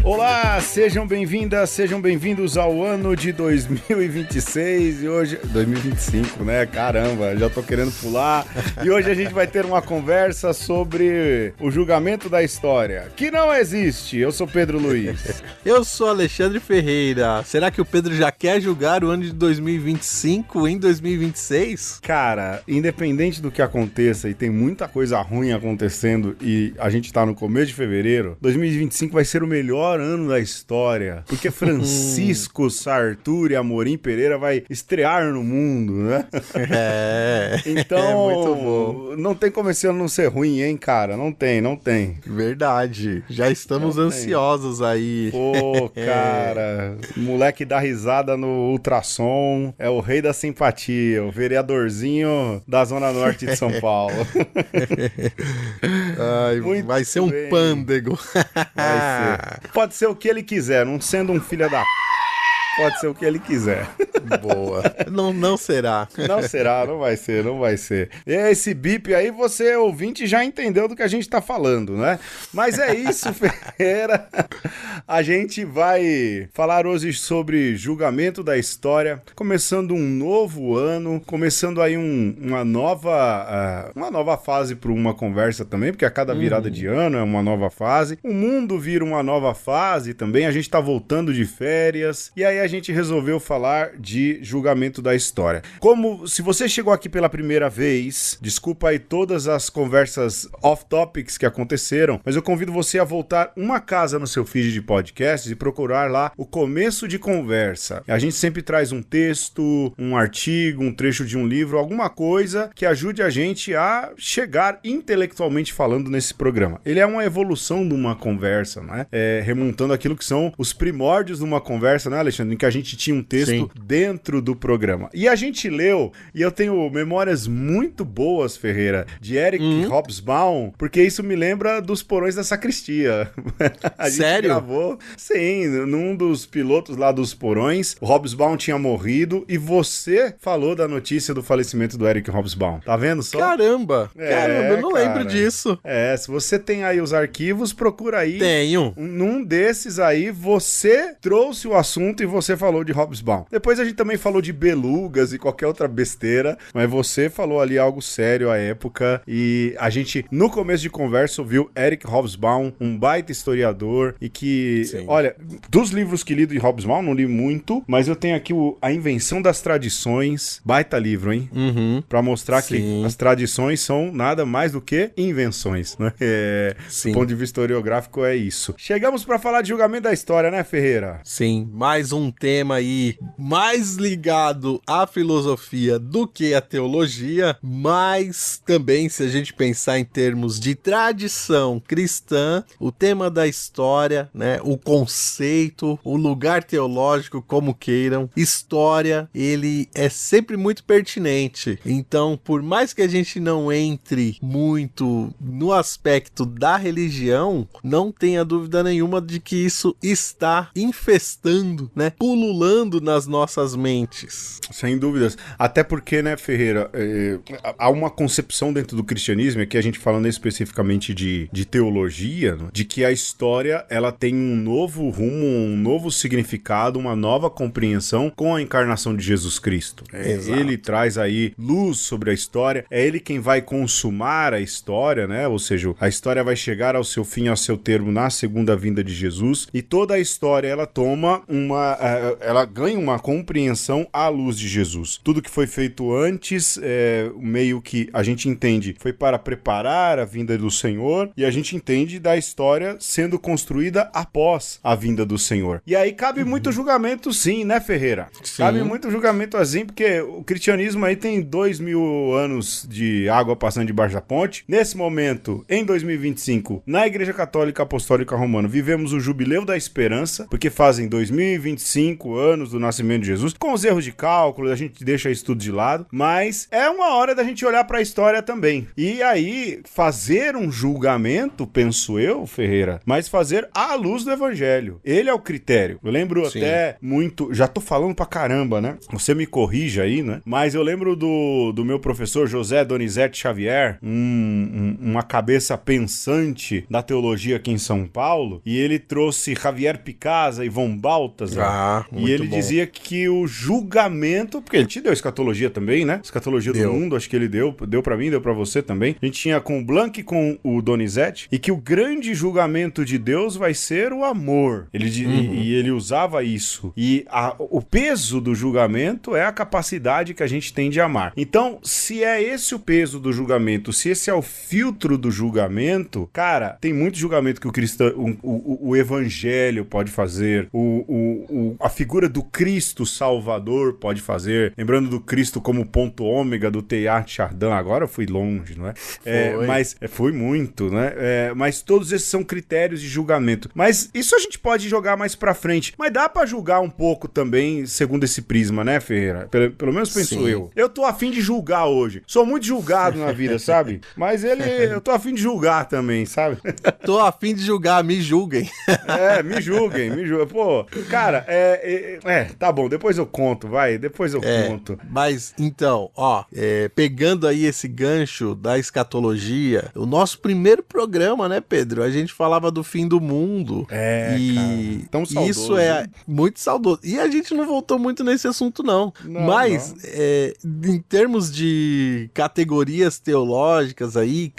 Olá, sejam bem-vindas, sejam bem-vindos ao ano de 2026 e hoje... 2025, né? Caramba, já tô querendo pular. E hoje a gente vai ter uma conversa sobre o julgamento da história, que não existe. Eu sou Pedro Luiz. Eu sou Alexandre Ferreira. Será que o Pedro já quer julgar o ano de 2025 em 2026? Cara, independente do que aconteça, e tem muita coisa ruim acontecendo e a gente tá no começo de fevereiro, 2025 vai ser o melhor ano da história, porque Francisco Sartori Amorim Pereira vai estrear no mundo, né? Então, muito bom. Não tem como esse ano não ser ruim, hein, cara? Não tem. Verdade, já estamos ansiosos aí. Pô, cara, moleque dá risada no ultrassom, é o rei da simpatia, o vereadorzinho da Zona Norte de São Paulo. Ai, vai ser um pândego. Vai ser. Pode ser o que ele quiser, não sendo um filho da... Pode ser o que ele quiser. Boa. Não será. Não será, não vai ser. E esse bip aí, você, ouvinte, já entendeu do que a gente tá falando, né? Mas é isso, Ferreira. A gente vai falar hoje sobre julgamento da história, começando um novo ano, começando aí uma nova fase para uma conversa também, porque a cada virada de ano é uma nova fase. O mundo vira uma nova fase também, a gente tá voltando de férias, e aí a gente resolveu falar de julgamento da história. Como, se você chegou aqui pela primeira vez, desculpa aí todas as conversas off-topics que aconteceram, mas eu convido você a voltar uma casa no seu feed de podcasts e procurar lá o começo de conversa. A gente sempre traz um texto, um artigo, um trecho de um livro, alguma coisa que ajude a gente a chegar intelectualmente falando nesse programa. Ele é uma evolução de uma conversa, né? Remontando aquilo que são os primórdios de uma conversa, né, Alexandre? Em que a gente tinha um texto dentro do programa. E a gente leu, e eu tenho memórias muito boas, Ferreira, de Eric Hobsbawm, porque isso me lembra dos porões da sacristia. A gente gravou, sim, num dos pilotos lá dos porões, o Hobsbawm tinha morrido e você falou da notícia do falecimento do Eric Hobsbawm. Tá vendo só? Caramba, eu não lembro disso. Se você tem aí os arquivos, procura aí. Tenho. Num desses aí, você trouxe o assunto e você falou de Hobsbawm. Depois a gente também falou de belugas e qualquer outra besteira, mas você falou ali algo sério à época e a gente, no começo de conversa, ouviu Eric Hobsbawm, um baita historiador e que, olha, dos livros que li de Hobsbawm, não li muito, mas eu tenho aqui A Invenção das Tradições, baita livro, hein? Pra mostrar que as tradições são nada mais do que invenções, né? Do ponto de vista historiográfico é isso. Chegamos pra falar de julgamento da história, né, Ferreira? Sim, mais um tema aí mais ligado à filosofia do que à teologia, mas também, se a gente pensar em termos de tradição cristã, o tema da história, né, o conceito, o lugar teológico, como queiram, história, ele é sempre muito pertinente. Então, por mais que a gente não entre muito no aspecto da religião, não tenha dúvida nenhuma de que isso está infestando, né, pululando nas nossas mentes. Sem dúvidas. Até porque, né, Ferreira, há uma concepção dentro do cristianismo, aqui a gente falando especificamente de teologia, né, de que a história, ela tem um novo rumo, um novo significado, uma nova compreensão com a encarnação de Jesus Cristo. Ele traz aí luz sobre a história, é ele quem vai consumar a história, né, ou seja, a história vai chegar ao seu fim, ao seu termo na segunda vinda de Jesus, e toda a história, ela toma ela ganha uma compreensão à luz de Jesus. Tudo que foi feito antes, meio que a gente entende, foi para preparar a vinda do Senhor, e a gente entende da história sendo construída após a vinda do Senhor. E aí cabe muito julgamento, sim, né, Ferreira? Sim. Cabe muito julgamento assim, porque o cristianismo aí tem 2000 anos de água passando debaixo da ponte. Nesse momento, em 2025, na Igreja Católica Apostólica Romana, vivemos o Jubileu da Esperança, porque fazem 2025 25 anos do nascimento de Jesus, com os erros de cálculo, a gente deixa isso tudo de lado, mas é uma hora da gente olhar para a história também. E aí, fazer um julgamento, penso eu, Ferreira, mas fazer à luz do evangelho. Ele é o critério. Eu lembro até muito, já tô falando pra caramba, né? Você me corrija aí, né? Mas eu lembro do meu professor José Donizete Xavier, uma cabeça pensante da teologia aqui em São Paulo, e ele trouxe Javier Picasa e von Balthasar, e ele dizia que o julgamento, porque ele te deu escatologia também, né? Escatologia do mundo, acho que ele deu pra mim, deu pra você também. A gente tinha com o Blanc e com o Donizete, e que o grande julgamento de Deus vai ser o amor. E ele usava isso. E o peso do julgamento é a capacidade que a gente tem de amar. Então, se é esse o peso do julgamento, se esse é o filtro do julgamento, cara, tem muito julgamento que o cristão, o evangelho pode fazer, a figura do Cristo Salvador pode fazer, lembrando do Cristo como ponto ômega do Teilhard de Chardin. Agora eu fui longe, não é? Mas foi muito, né? Mas todos esses são critérios de julgamento. Mas isso a gente pode jogar mais pra frente. Mas dá pra julgar um pouco também, segundo esse prisma, né, Ferreira? Pelo menos penso eu. Eu tô afim de julgar hoje. Sou muito julgado na vida, sabe? Mas eu tô afim de julgar também, sabe? Tô afim de julgar, me julguem. Me julguem. Pô, cara, tá bom, depois eu conto, vai. Depois eu conto. Mas, então, pegando aí esse gancho da escatologia, o nosso primeiro programa, né, Pedro? A gente falava do fim do mundo. Cara, tão saudoso. Isso é muito saudoso. E a gente não voltou muito nesse assunto, não. Mas, em termos de categorias teológicas aí,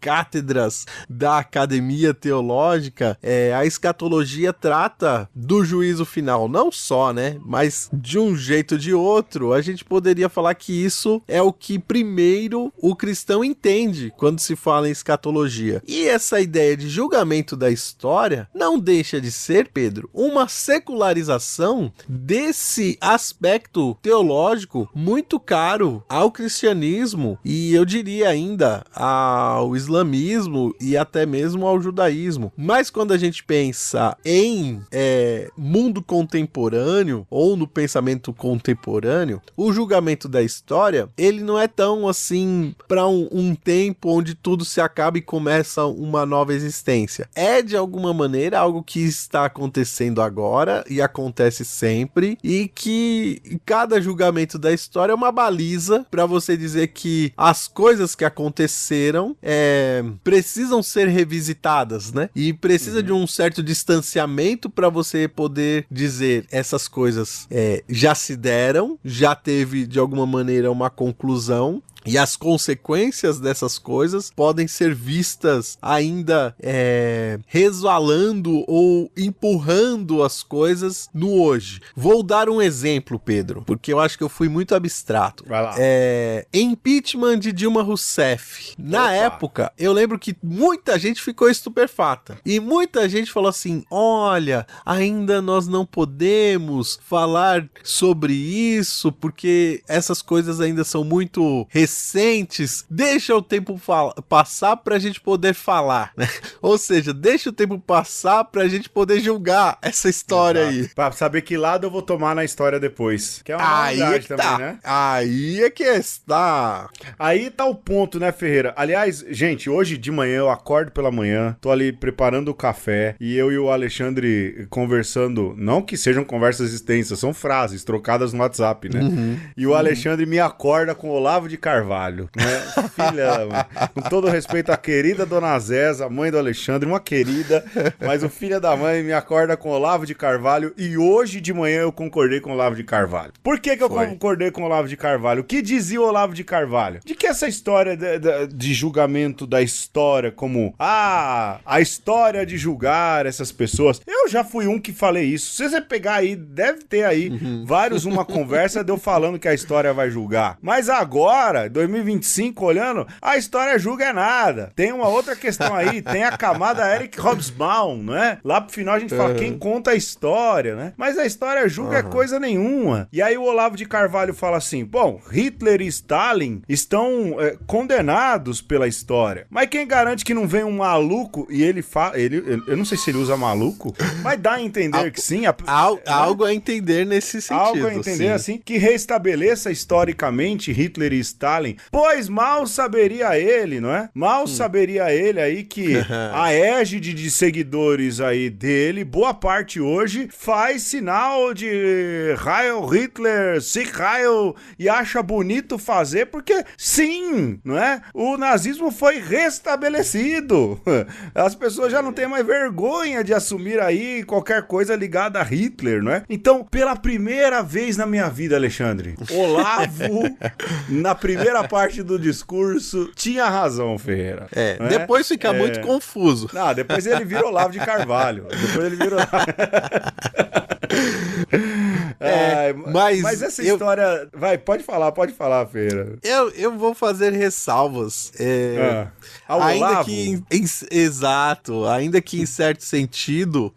cátedras da academia teológica, a escatologia trata do juízo final. Não só, né? Mas, de um jeito ou de outro, a gente poderia falar que isso é o que primeiro o cristão entende quando se fala em escatologia. E essa ideia de julgamento da história não deixa de ser, Pedro, uma secularização desse aspecto teológico muito caro ao cristianismo e eu diria ainda ao islamismo e até mesmo ao judaísmo. Mas quando a gente pensa em mundo contemporâneo ou no pensamento contemporâneo, o julgamento da história, ele não é tão assim para um tempo onde tudo se acaba e começa uma nova existência. É de alguma maneira algo que está acontecendo agora e acontece sempre e que cada julgamento da história é uma baliza para você dizer que as coisas que aconteceram precisam ser revisitadas, né? E precisa de um certo distanciamento para você poder dizer essas coisas já se deram, já teve de alguma maneira uma conclusão. E as consequências dessas coisas podem ser vistas ainda resvalando ou empurrando as coisas no hoje. Vou dar um exemplo, Pedro, porque eu acho que eu fui muito abstrato. Vai lá. Impeachment de Dilma Rousseff. Na época, eu lembro que muita gente ficou estupefata. E muita gente falou assim, olha, ainda nós não podemos falar sobre isso, porque essas coisas ainda são muito recentes, deixa o tempo passar pra gente poder falar, né? Ou seja, deixa o tempo passar pra gente poder julgar essa história aí. Pra saber que lado eu vou tomar na história depois. Que é uma novidade também, né? Aí é que está. Aí tá o ponto, né, Ferreira? Aliás, gente, hoje de manhã eu acordo pela manhã, tô ali preparando o café e eu e o Alexandre conversando, não que sejam conversas extensas, são frases trocadas no WhatsApp, né? E o Alexandre me acorda com Olavo de Carvalho, né? Filha, com todo respeito à querida Dona Zéza, mãe do Alexandre, uma querida, mas o filho da mãe me acorda com Olavo de Carvalho e hoje de manhã eu concordei com Olavo de Carvalho. Por que eu concordei com Olavo de Carvalho? O que dizia o Olavo de Carvalho? De que essa história de julgamento da história como, a história de julgar essas pessoas, eu já fui um que falei isso. Se você pegar aí, deve ter aí uma conversa de eu falando que a história vai julgar. Mas agora, 2025, olhando, a história julga nada. Tem uma outra questão aí, tem a camada Eric Hobsbawm, né? Lá pro final a gente fala quem conta a história, né? Mas a história julga coisa nenhuma. E aí o Olavo de Carvalho fala assim, bom, Hitler e Stalin estão são condenados pela história. Mas quem garante que não vem um maluco e ele fala... Eu não sei se ele usa maluco, mas dá a entender que sim. Algo a entender nesse sentido. Algo a entender, assim, que restabeleça historicamente Hitler e Stalin, pois mal saberia ele, não é? Mal saberia ele aí que a égide de seguidores aí dele, boa parte hoje, faz sinal de Heil Hitler, Sieg Heil, e acha bonito fazer, porque sim, não é? O nazismo foi restabelecido. As pessoas já não têm mais vergonha de assumir aí qualquer coisa ligada a Hitler, não é? Então, pela primeira vez na minha vida, Alexandre, Olavo, na primeira parte do discurso, tinha razão, Ferreira. Depois fica muito confuso. Não, depois ele vira Olavo de Carvalho. Depois ele vira Olavo... mas essa história... Vai, pode falar, Ferreira. Eu vou fazer ressalvas. Ainda que... Exato. Ainda que em certo sentido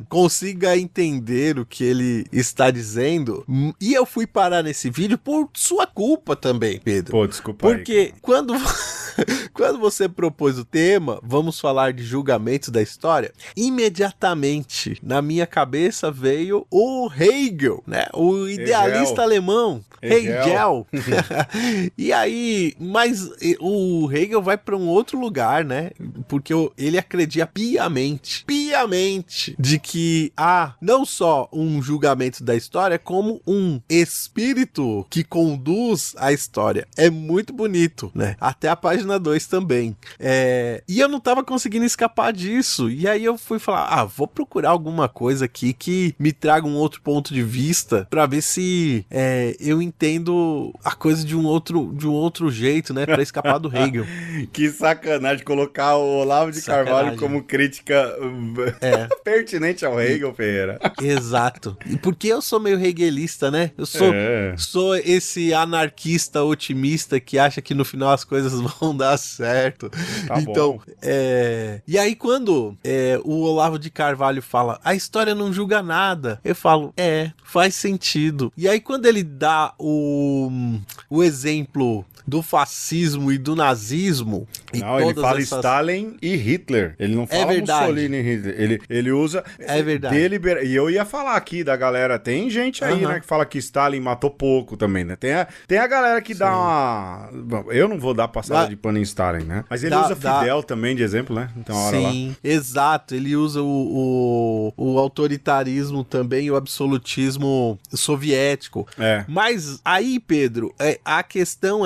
consiga entender o que ele está dizendo. E eu fui parar nesse vídeo por sua culpa também, Pedro. Pô, desculpa. Porque aí, quando você propôs o tema, vamos falar de julgamentos da história, imediatamente na minha cabeça veio o Hegel, né? O idealista alemão, Hegel. E aí, mas o Hegel vai para um outro lugar, né? Porque ele acredita piamente de que há não só um julgamento da história, como um espírito que conduz a história. É muito bonito, né? Até a página 2 também. E eu não tava conseguindo escapar disso. E aí eu fui falar, vou procurar alguma coisa aqui que me traga um outro ponto de vista pra ver se eu entendo a coisa de um outro jeito, né? Pra escapar do Hegel. Que sacanagem colocar o Olavo de Carvalho como crítica pertinente ao Hegel, Ferreira. Exato. E porque eu sou meio hegelista, né? Eu sou esse anarquista otimista que acha que no final as coisas vão dar certo. Tá então, bom. E aí quando o Olavo de Carvalho fala, a história não julga nada, eu falo, faz sentido. E aí quando ele dá o exemplo do fascismo e do nazismo. Não, ele fala Stalin e Hitler. Ele não fala Mussolini e Hitler. Ele usa... É verdade. E eu ia falar aqui da galera, tem gente aí, né, que fala que Stalin matou pouco também, né? Tem a galera que dá uma... Bom, eu não vou dar passada de pano em Stalin, né? Mas ele usa Fidel também de exemplo, né? Então, sim, exato. Ele usa o autoritarismo também, o absolutismo soviético. Mas aí, Pedro, a questão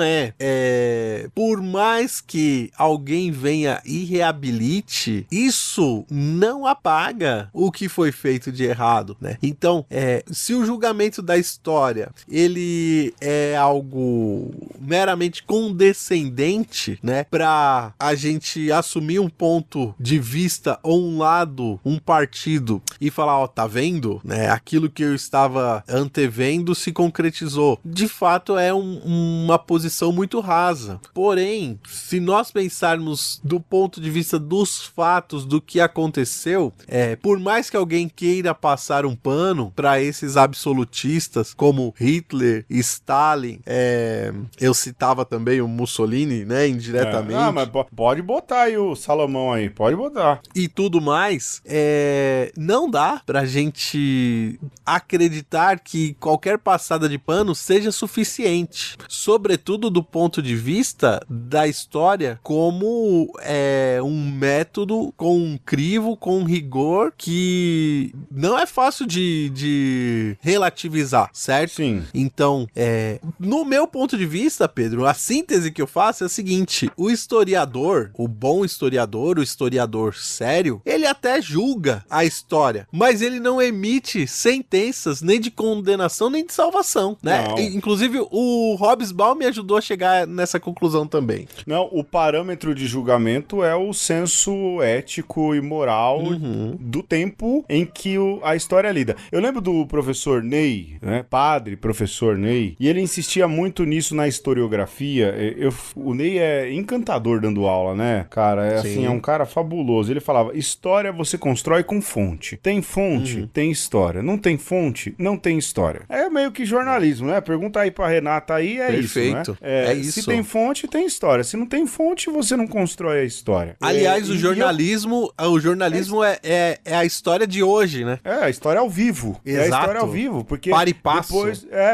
por mais que alguém venha e reabilite, isso não apaga o que foi feito de errado, né? Então, se o julgamento da história, ele é algo meramente condescendente, né? Pra a gente assumir um ponto de vista ou um lado, um partido e falar, tá vendo? Né? Aquilo que eu estava antevendo se concretizou. De fato, é uma posição muito rasa. Porém, se nós pensarmos do ponto de vista dos fatos, do que aconteceu, por mais que alguém queira passar um pano para esses absolutistas como Hitler, Stalin, eu citava também o Mussolini, né, indiretamente. Mas pode botar aí o Salomão aí, pode botar. E tudo mais, não dá pra gente acreditar que qualquer passada de pano seja suficiente. Sobretudo do ponto de vista da história como um método com um crivo, com um rigor que não é fácil de relativizar, certo? Sim. Então, no meu ponto de vista, Pedro, a síntese que eu faço é a seguinte: o historiador, o bom historiador, o historiador sério, ele até julga a história, mas ele não emite sentenças nem de condenação nem de salvação, né? Inclusive, o Hobsbawm me ajudou a chegar nessa conclusão também. Não, o parâmetro parâmetro de julgamento é o senso ético e moral do tempo em que a história é lida. Eu lembro do professor Ney, né? Padre, professor Ney, e ele insistia muito nisso na historiografia. O Ney é encantador dando aula, né? Cara, assim, é um cara fabuloso. Ele falava, história você constrói com fonte. Tem fonte, tem história. Não tem fonte, não tem história. É meio que jornalismo, né? Pergunta aí pra Renata aí, Perfeito. Isso, né? É isso. Se tem fonte, tem história. Se não tem fonte, você não constrói a história. Aliás, o jornalismo é a história de hoje, né? É, a história ao vivo. Exato. É a história ao vivo, porque para e passo.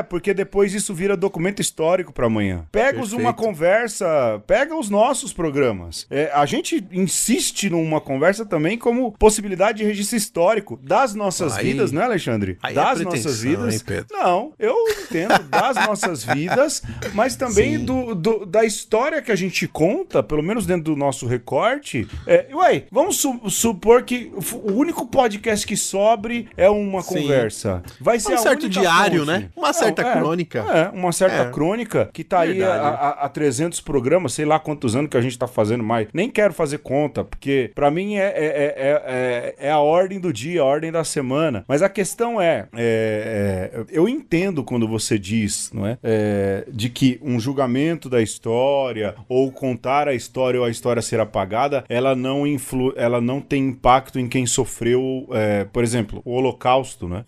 porque depois isso vira documento histórico pra amanhã. Pega-os uma conversa, pega os nossos programas. A gente insiste numa conversa também como possibilidade de registro histórico das nossas vidas, né, Alexandre? Das nossas vidas. Hein, Pedro? Não, eu entendo das nossas vidas, mas também da história que a gente conta, pelo menos dentro do nosso recorte. Vamos supor que o único podcast que sobre é uma conversa. Vai ser um certo diário, fonte, né? Uma certa crônica. Uma certa crônica que tá aí há 300 programas, sei lá quantos anos que a gente tá fazendo mais. Nem quero fazer conta, porque pra mim é a ordem do dia, a ordem da semana. Mas a questão eu entendo quando você diz, não é? De que um julgamento da história, ou contar a história ou a história ser apagada, ela não tem impacto em quem sofreu, por exemplo, o Holocausto, né?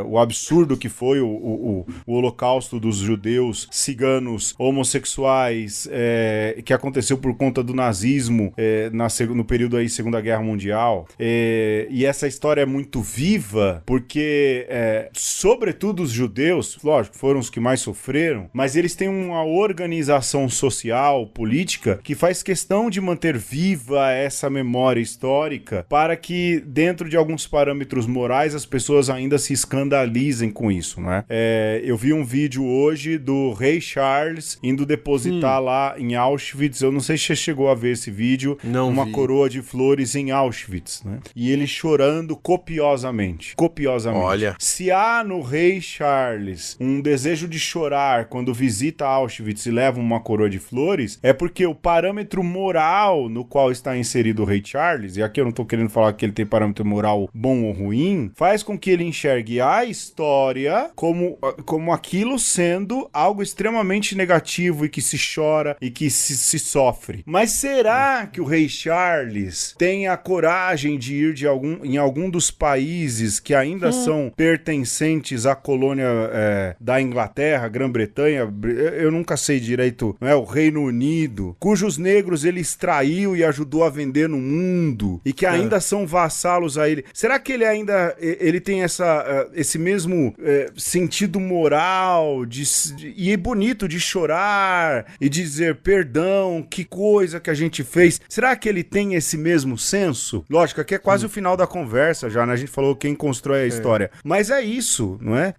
O absurdo que foi o Holocausto dos judeus, ciganos, homossexuais, que aconteceu por conta do nazismo no período aí Segunda Guerra Mundial. E essa história é muito viva, porque sobretudo os judeus, lógico, foram os que mais sofreram, mas eles têm uma organização social, política, que faz questão de manter viva essa memória histórica para que, dentro de alguns parâmetros morais, as pessoas ainda se escandalizem com isso, né? Eu vi um vídeo hoje do rei Charles indo depositar lá em Auschwitz, eu não sei se você chegou a ver esse vídeo, uma coroa de flores em Auschwitz, né? E ele chorando copiosamente. Olha. Se há no rei Charles um desejo de chorar quando visita Auschwitz e leva uma coroa de flores, é porque o parâmetro moral no qual está inserido o rei Charles, e aqui eu não tô querendo falar que ele tem parâmetro moral bom ou ruim, faz com que ele enxergue a história como aquilo sendo algo extremamente negativo e que se chora e que se sofre. Mas será que o rei Charles tem a coragem de ir em algum dos países que ainda são pertencentes à colônia da Inglaterra, Grã-Bretanha, eu nunca sei direito, não é? O Reino Unido, cujos negros ele extraiu e ajudou a vender no mundo e que ainda são vassalos a ele. Será que ele tem esse mesmo sentido moral e é bonito de chorar e dizer perdão, que coisa que a gente fez? Será que ele tem esse mesmo senso? Lógico, aqui é quase o final da conversa já, né? A gente falou quem constrói a história. Mas é isso, não é?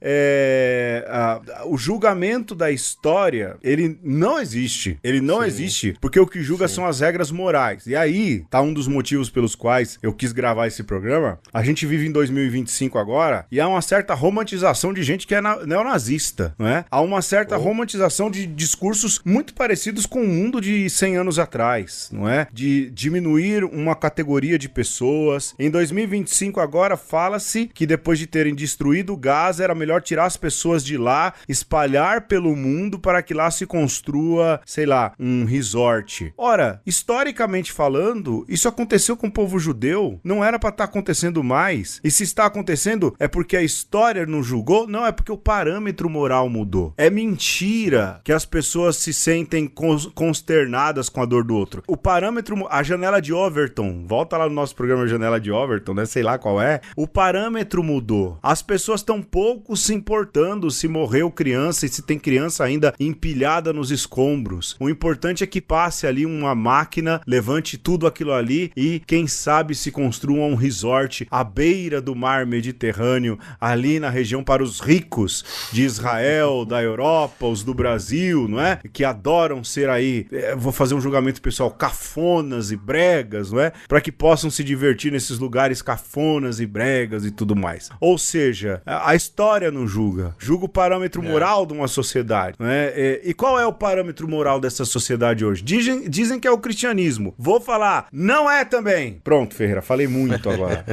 O julgamento da história, ele não existe. Ele não existe porque o que julga são as regras morais. E aí, tá um dos motivos pelos quais eu quis gravar esse programa. A gente vive em 2025 agora e há uma certa romantização de gente que é neonazista, não é? Há uma certa romantização de discursos muito parecidos com o mundo de 100 anos atrás, não é? De diminuir uma categoria de pessoas. Em 2025 agora fala-se que depois de terem destruído Gaza era melhor tirar as pessoas de lá, espalhar pelo mundo para que lá se construa, sei lá, um resort. Ora, historicamente falando, isso aconteceu com o povo judeu, não era para estar acontecendo mais. E se está acontecendo, é porque a história não julgou? Não, é porque o parâmetro moral mudou. É mentira que as pessoas se sentem consternadas com a dor do outro. O parâmetro, a janela de Overton, volta lá no nosso programa Janela de Overton, né? Sei lá qual é. O parâmetro mudou. As pessoas estão pouco se importando se morreu criança e se tem criança ainda empilhada nos escombros. O importante é que passe ali uma máquina, levante tudo aquilo ali e, quem sabe, se construa um resort à beira do mar Mediterrâneo, ali na região para os ricos de Israel, da Europa, os do Brasil, não é? Que adoram ser aí, vou fazer um julgamento pessoal, cafonas e bregas, não é? Para que possam se divertir nesses lugares cafonas e bregas e tudo mais. Ou seja, a história não julga. Julga o parâmetro moral de uma sociedade, não é? E qual é o parâmetro moral dessa sociedade hoje? dizem que é o cristianismo. Vou falar, não é também. Pronto, Ferreira, falei muito agora.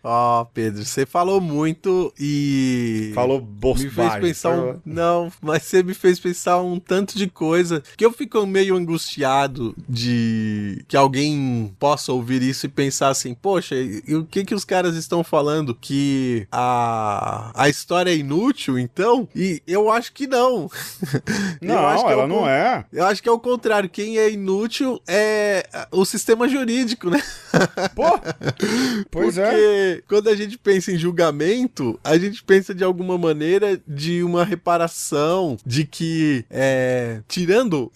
Ó, Pedro, você falou muito e... Falou me fez pensar Não, mas você me fez pensar um tanto de coisa que eu fico meio angustiado de que alguém possa ouvir isso e pensar assim, poxa, e o que os caras estão falando? Que a história é inútil, então? E eu acho que não. Não, ela não é. Eu acho que é o contrário. Quem é inútil é o sistema jurídico, né? Pô, pois Porque quando a gente pensa em julgamento, a gente pensa de alguma maneira de uma reparação, de que, tirando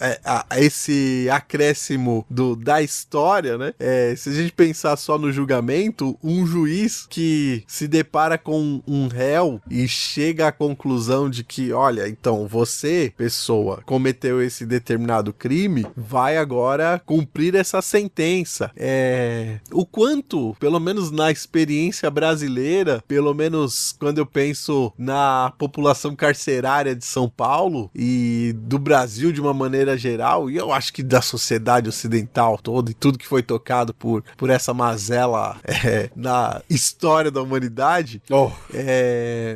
esse acréscimo da história, né? Se a gente pensar só no julgamento, um juiz que se depara com um réu e chega à conclusão de que, olha, então você, pessoa, cometeu esse determinado crime, vai agora cumprir essa sentença. O quanto, pelo menos na experiência brasileira, pelo menos quando eu penso na população carcerária de São Paulo e do Brasil de uma maneira geral, e eu acho que da sociedade ocidental toda e tudo que foi tocado por essa mazela na história da humanidade,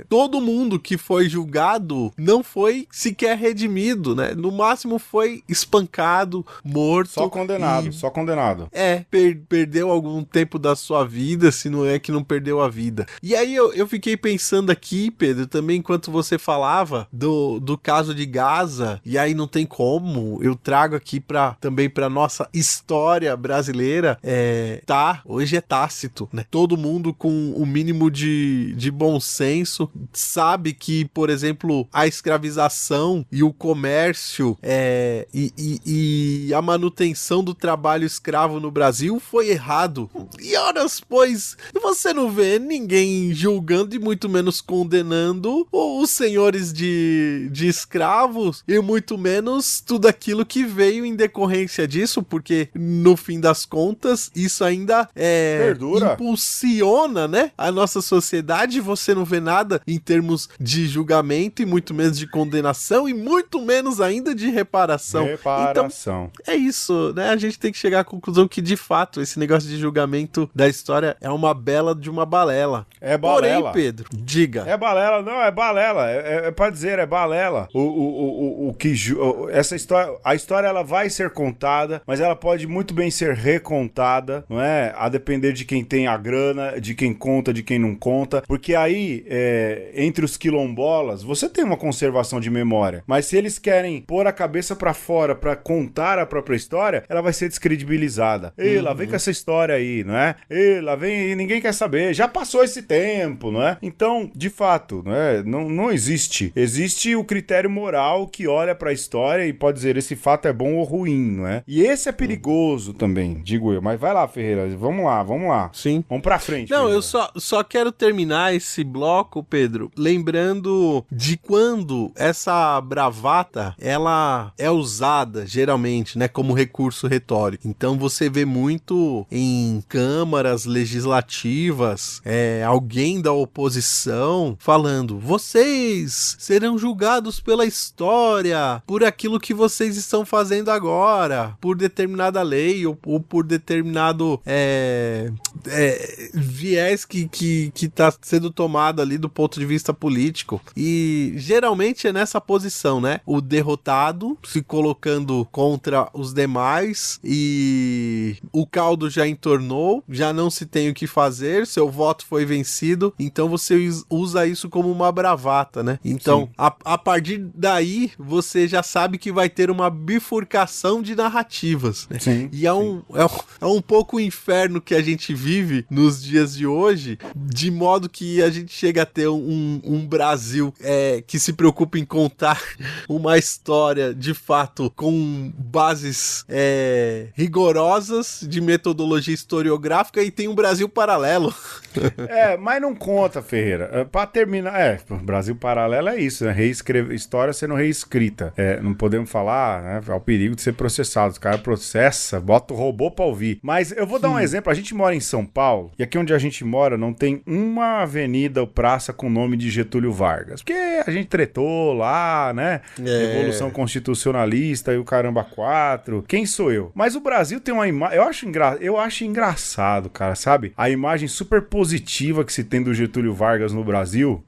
todo mundo que foi julgado não foi sequer redimido, né? No máximo foi espancado, morto. Só condenado, só condenado. Perdeu algum tempo da sua vida, se não é que não perdeu a vida. E aí eu fiquei pensando aqui, Pedro, também enquanto você falava do caso de Gaza, e aí não tem como, eu trago aqui também pra nossa história brasileira, hoje é tácito, né? Todo mundo com o mínimo de bom senso sabe que, por exemplo, a escravização e o comércio e a manutenção do trabalho escravo no Brasil foi errado. E horas, pois, você não vê ninguém julgando e muito menos condenando os senhores de escravos e muito menos tudo aquilo que veio em decorrência disso, porque no fim das contas isso ainda perdura, impulsiona, né, a nossa sociedade. Você não vê nada em termos de julgamento e muito menos de condenação e muito menos ainda de reparação. Então, é isso, né? A gente tem que chegar à conclusão que, de fato, esse negócio de julgamento da história é uma bela de uma balela. É balela. Porém, Pedro, diga. É balela, não, é balela. É pra dizer, é balela. Essa história, a história ela vai ser contada, mas ela pode muito bem ser recontada, não é? A depender de quem tem a grana, de quem conta, de quem não conta, porque aí, entre os quilombolas, você tem uma conservação de memória, mas se eles querem pôr a cabeça pra fora pra contar a própria história, ela vai ser descredibilizada. Ei, lá vem com essa história aí, não é? Ei, lá vem e ninguém quer saber, já passou esse tempo, não é? Então, de fato, não é? Não existe. Existe o critério moral que olha pra história e pode dizer esse fato é bom ou ruim, não é? E esse é perigoso também, digo eu. Mas vai lá, Ferreira, vamos lá. Sim. Vamos pra frente. Não, Ferreira. eu só quero terminar esse bloco, Pedro, lembrando de quando essa bravata, ela é usada, geralmente, né, como recurso retórico. Então você vê muito em câmaras legislativas, alguém da oposição falando, vocês serão julgados pela história, por aquilo que vocês estão fazendo agora, por determinada lei ou por determinado viés que tá sendo tomado ali do ponto de vista político. E geralmente é nessa posição, né? O derrotado se colocando contra os demais e o caldo já entornou, já não se tem o que fazer, seu voto foi vencido, então você usa isso como uma bravata, né? Então, a partir daí, você já sabe que vai ter uma bifurcação de narrativas, né? Sim, e é um pouco o inferno que a gente vive nos dias de hoje, de modo que a gente chega a ter um Brasil que se preocupa em contar uma história de fato com bases rigorosas de metodologia historiográfica, e tem um Brasil paralelo. Mas não conta, Ferreira. Pra terminar, Brasil paralelo é isso, né? História sendo reescrita. Não podemos falar, né? É o perigo de ser processado. Os caras processam, bota o robô pra ouvir. Mas eu vou dar um exemplo. A gente mora em São São Paulo, e aqui onde a gente mora não tem uma avenida ou praça com o nome de Getúlio Vargas, porque a gente tretou lá, né? Revolução Constitucionalista e o caramba 4. Quem sou eu? Mas o Brasil tem uma imagem, eu acho engraçado, cara, sabe? A imagem super positiva que se tem do Getúlio Vargas no Brasil,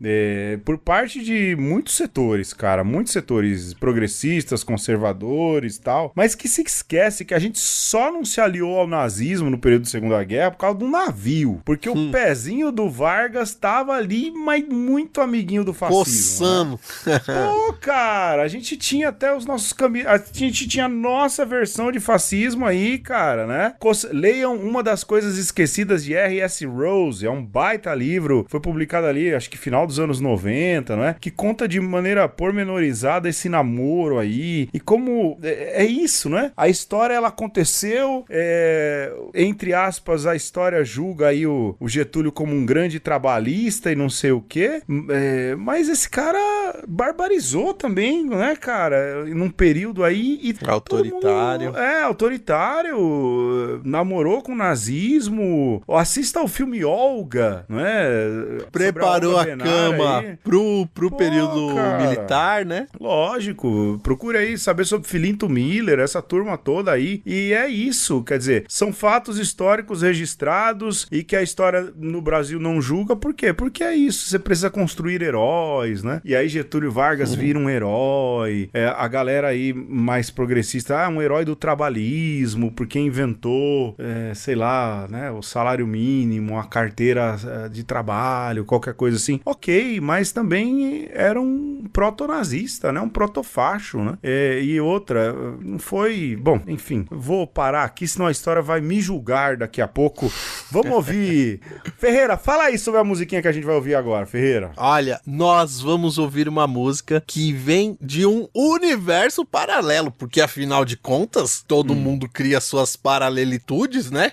por parte de muitos setores, cara, muitos setores progressistas, conservadores e tal, mas que se esquece que a gente só não se aliou ao nazismo no período da Segunda Guerra por causa do navio, porque o pezinho do Vargas tava ali, mas muito amiguinho do fascismo. Coçando. Né? Pô, cara, a gente tinha até os nossos a gente tinha a nossa versão de fascismo aí, cara, né? Leiam Uma das Coisas Esquecidas de R.S. Rose, é um baita livro, foi publicado ali, acho que final dos anos 90, né? Que conta de maneira pormenorizada esse namoro aí, e como é isso, né? A história, ela aconteceu, entre aspas, a história julga aí o Getúlio como um grande trabalhista e não sei o quê, mas esse cara barbarizou também, né, cara? Num período aí... E autoritário. Mundo, autoritário, namorou com o nazismo, assista ao filme Olga, não é? Preparou a cama aí pro período militar, né? Lógico, procure aí saber sobre Filinto Miller, essa turma toda aí, e é isso, quer dizer, são fatos históricos registrados e que a história no Brasil não julga, por quê? Porque é isso, você precisa construir heróis, né? E aí Getúlio Vargas vira um herói, a galera aí mais progressista, um herói do trabalhismo, porque inventou, sei lá, né, o salário mínimo, a carteira de trabalho, qualquer coisa assim. Ok, mas também era um proto-nazista, né, um proto-facho, né? E outra, não foi... Bom, enfim, vou parar aqui, senão a história vai me julgar daqui a pouco. Vamos ouvir... Ferreira, fala aí sobre a musiquinha que a gente vai ouvir agora, Ferreira. Olha, nós vamos ouvir uma música que vem de um universo paralelo, porque afinal de contas, todo mundo cria suas paralelitudes, né?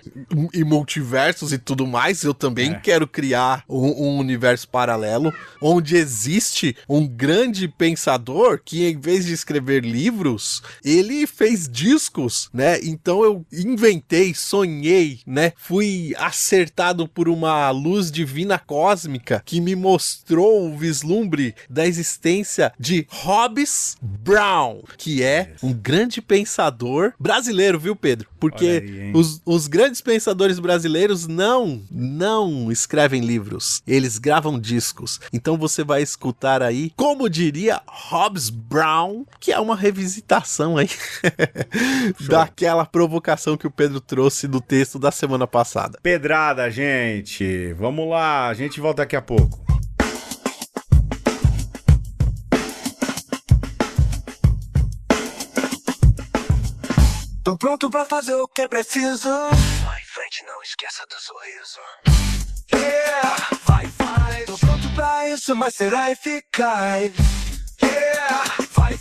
E multiversos e tudo mais. Eu também quero criar um universo paralelo, onde existe um grande pensador que, em vez de escrever livros, ele fez discos, né? Então eu inventei, sonhei, né? Fui acertado por uma luz divina cósmica que me mostrou o vislumbre da existência de Hobbes Brown, que é um grande pensador brasileiro, viu, Pedro? Porque aí, os grandes pensadores brasileiros não escrevem livros, eles gravam discos. Então você vai escutar aí, como diria Hobbes Brown, que é uma revisitação aí daquela provocação que o Pedro trouxe do texto da semana passada. Pedrada, gente! Vamos lá, a gente volta daqui a pouco. Tô pronto pra fazer o que é preciso. Vai em frente, não esqueça do sorriso. Yeah, vai. Tô pronto pra isso, mas será eficaz. Yeah, vai.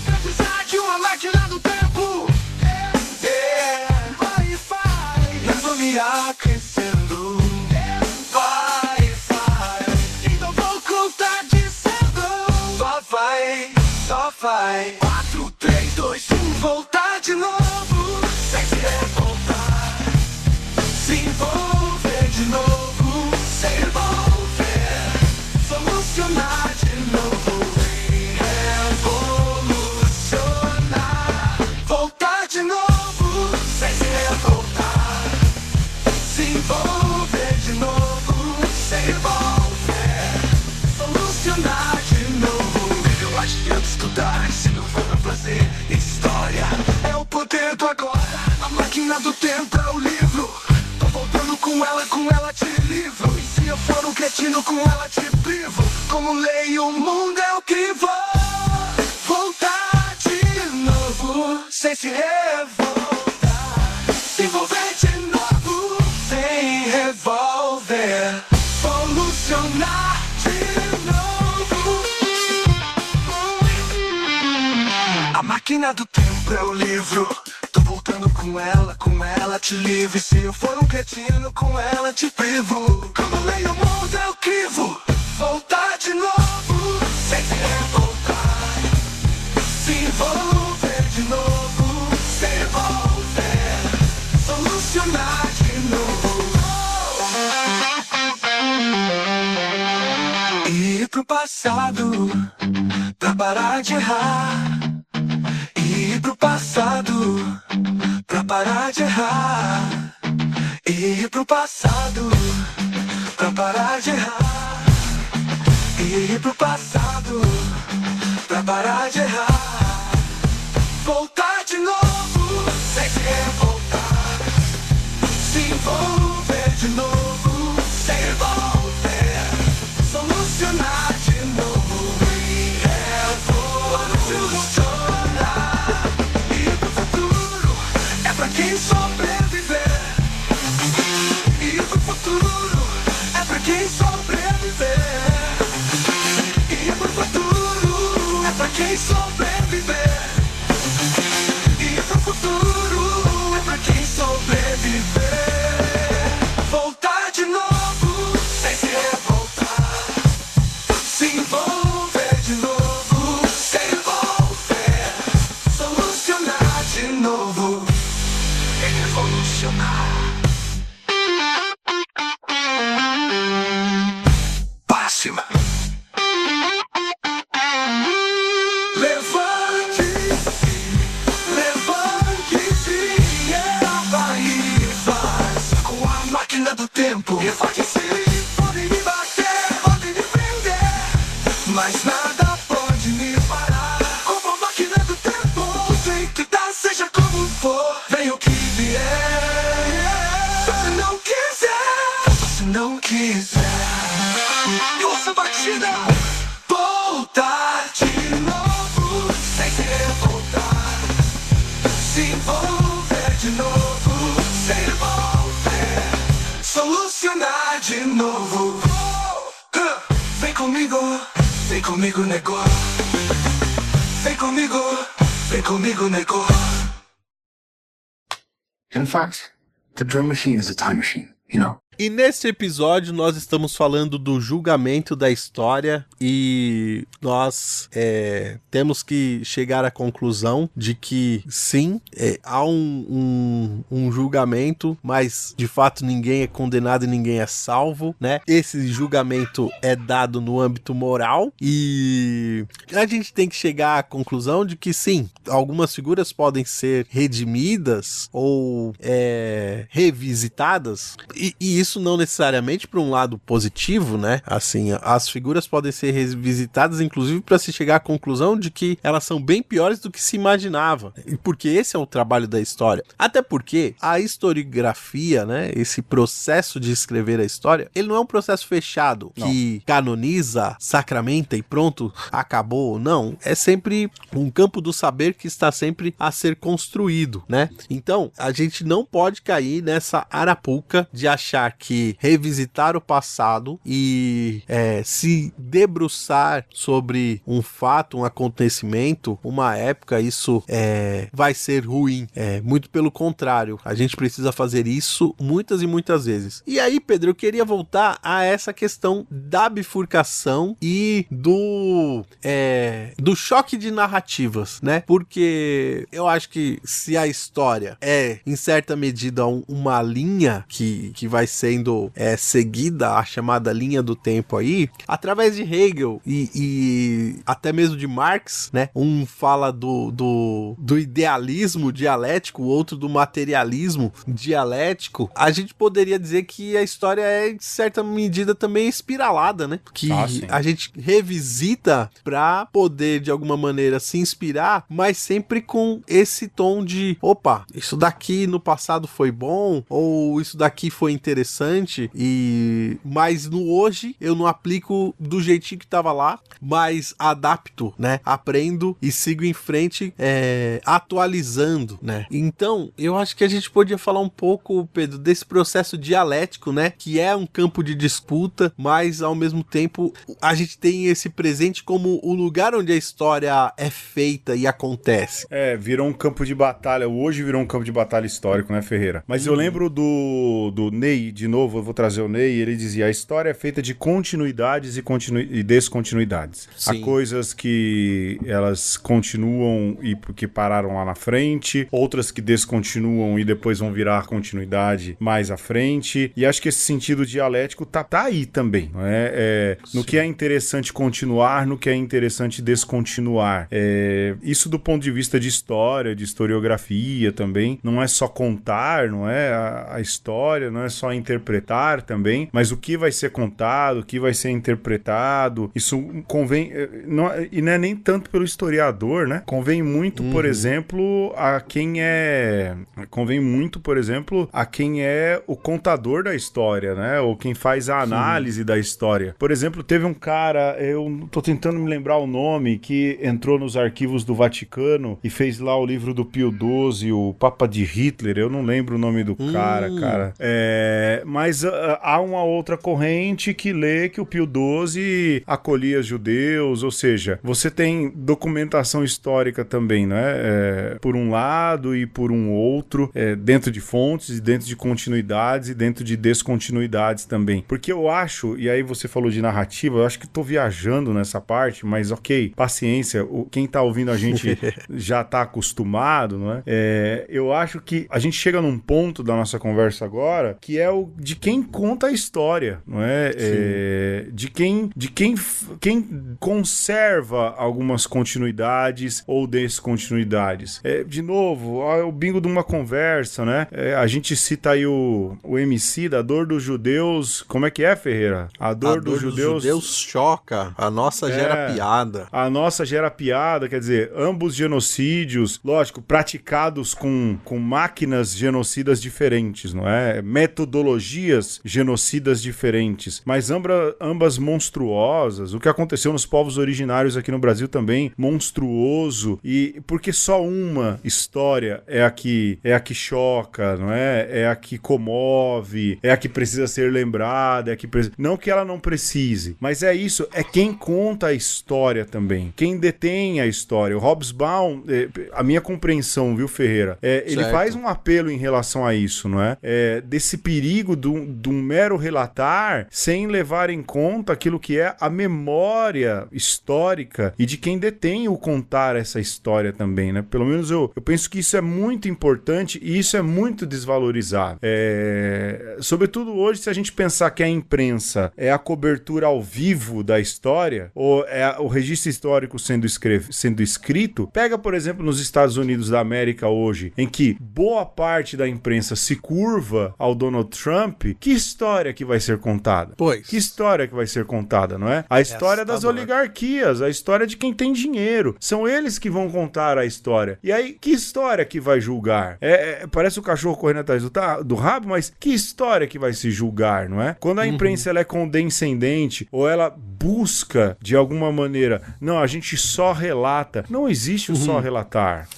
Precisar de uma máquina do tempo. Yeah, vai. Resumir crescendo. Vai. Então vou contar dizendo. Só vai. 4, 3, 2, 1. Voltar de novo. Sem se revoltar. Se envolver de novo. Se envolver. Solucionar de novo. Revolucionar. Voltar de novo. Sem se revoltar. Se envolver de novo. Se envolver. Solucionar de novo. Eu adianto estudar, se não for pra fazer história. É o poder do agora. A máquina do tempo é o livro. Tô voltando com ela te livro. E se eu for um cretino, com ela te privo. Como leio o mundo é o que vou. Voltar de novo, sem se revoltar. Se envolver de novo, sem revolver. Solucionar de novo. A máquina do tempo é o livro. Tô voltando com ela te livro. E se eu for um cretino, com ela te privo. Quando leio o mundo eu crivo. Voltar de novo, sem se revoltar. Se envolver de novo, se envolver. passado pra parar de errar. Ir pro passado pra parar de errar. Ir pro passado pra parar de errar. Ir pro passado pra parar de errar. Voltar de novo sem se revoltar. Se envolver de novo sem revolver. Solucionar de novo e revolucionar. Ir pro futuro é pra quem sobreviver. Ir pro futuro é pra quem sobreviver. Ir pro futuro é pra quem sobreviver. Ir pro futuro é pra quem sobreviver. Voltar de novo sem se revoltar. Se envolver de novo sem revolver. Solucionar de novo e revolucionar. Para cima. Levante-se, levante-se, vai e faz com a máquina do tempo. Levante-se, podem me bater, podem me prender, mas nada pode me parar. Como a máquina do tempo, sei que dá, seja como for, vem o que vier. Se você não quiser, se você não quiser, ouça a batida. Voltar de novo sem se revoltar. Se envolver de novo sem revolver. Solucionar de novo. Vem comigo, nego. Vem comigo, nego. In fact, the Dream Machine is a time machine, you know. E neste episódio nós estamos falando do julgamento da história e nós temos que chegar à conclusão de que sim, há um julgamento, mas de fato ninguém é condenado e ninguém é salvo, né? Esse julgamento é dado no âmbito moral e a gente tem que chegar à conclusão de que sim, algumas figuras podem ser redimidas ou revisitadas e isso não necessariamente para um lado positivo, né? Assim, as figuras podem ser revisitadas, inclusive, para se chegar à conclusão de que elas são bem piores do que se imaginava. Porque esse é o trabalho da história. Até porque a historiografia, né? Esse processo de escrever a história, ele não é um processo fechado que canoniza, sacramenta e pronto, acabou. Não. É sempre um campo do saber que está sempre a ser construído, né? Então, a gente não pode cair nessa arapuca de achar que revisitar o passado e se debruçar sobre um fato, um acontecimento, uma época, isso vai ser ruim. Muito pelo contrário, a gente precisa fazer isso muitas e muitas vezes. E aí, Pedro, eu queria voltar a essa questão da bifurcação e do choque de narrativas, né? Porque eu acho que se a história em certa medida, uma linha que vai sendo seguida, a chamada linha do tempo aí, através de Hegel e até mesmo de Marx, né? Um fala do idealismo dialético, o outro do materialismo dialético. A gente poderia dizer que a história é, de certa medida, também espiralada, né? Que a gente revisita pra poder, de alguma maneira, se inspirar, mas sempre com esse tom de, opa, isso daqui no passado foi bom, ou isso daqui foi interessante, mas no hoje eu não aplico do jeitinho que tava lá, mas adapto, né? Aprendo e sigo em frente, atualizando, né? Então, eu acho que a gente podia falar um pouco, Pedro, desse processo dialético, né? Que é um campo de disputa, mas ao mesmo tempo a gente tem esse presente como o lugar onde a história é feita e acontece. Virou um campo de batalha, hoje virou um campo de batalha histórico, né, Ferreira? Mas eu lembro do Ney de novo, eu vou trazer o Ney, ele dizia, a história é feita de continuidades e descontinuidades. Há Sim. coisas que elas continuam e porque pararam lá na frente, outras que descontinuam e depois vão virar continuidade mais à frente, e acho que esse sentido dialético tá aí também, não é? No que é interessante continuar, no que é interessante descontinuar. Isso do ponto de vista de história, de historiografia também, não é só contar, não é? A história, não é só interpretar também, mas o que vai ser contado, o que vai ser interpretado, isso convém, e não é nem tanto pelo historiador, né? Convém muito, por exemplo, a quem é o contador da história, né? Ou quem faz a análise da história. Por exemplo, teve um cara, eu tô tentando me lembrar o nome, que entrou nos arquivos do Vaticano e fez lá o livro do Pio XII, o Papa de Hitler, eu não lembro o nome do cara. Mas há uma outra corrente que lê que o Pio XII acolhia judeus, ou seja, você tem documentação histórica também, né? Por um lado e por um outro, dentro de fontes e dentro de continuidades e dentro de descontinuidades também. Porque eu acho, e aí você falou de narrativa, eu acho que tô viajando nessa parte, mas ok, paciência, quem tá ouvindo a gente já tá acostumado, não é? Eu acho que a gente chega num ponto da nossa conversa agora que é o de quem conta a história, não é? De quem conserva algumas continuidades ou descontinuidades. De novo, o bingo de uma conversa, né? A gente cita aí o MC da dor dos judeus. Como é que é, Ferreira? A dor dos judeus choca, a nossa gera piada. A nossa gera piada, quer dizer, ambos genocídios, lógico, praticados com máquinas genocidas diferentes, não é? Metodologias genocidas diferentes, mas ambas monstruosas. O que aconteceu nos povos originários aqui no Brasil também, monstruoso, e porque só uma história é a que choca, não é? É a que comove, é a que precisa ser lembrada, não que ela não precise, mas é isso, é quem conta a história também, quem detém a história. O Hobsbawm, a minha compreensão, viu, Ferreira, ele faz um apelo em relação a isso, não é? Desse perigo de um mero relatar sem levar em conta aquilo que é a memória histórica e de quem detém o contar essa história também, né? Pelo menos eu penso que isso é muito importante e isso é muito desvalorizado. Sobretudo hoje, se a gente pensar que a imprensa é a cobertura ao vivo da história, ou é o registro histórico sendo escrito, pega, por exemplo, nos Estados Unidos da América hoje, em que boa parte da imprensa se curva ao Donald Trump, que história que vai ser contada? Pois. Que história que vai ser contada, não é? A história das oligarquias, a história de quem tem dinheiro. São eles que vão contar a história. E aí, que história que vai julgar? Parece o cachorro correndo atrás do rabo, mas que história que vai se julgar, não é? Quando a imprensa ela é condescendente ou ela busca, de alguma maneira, não, a gente só relata. Não existe o só relatar.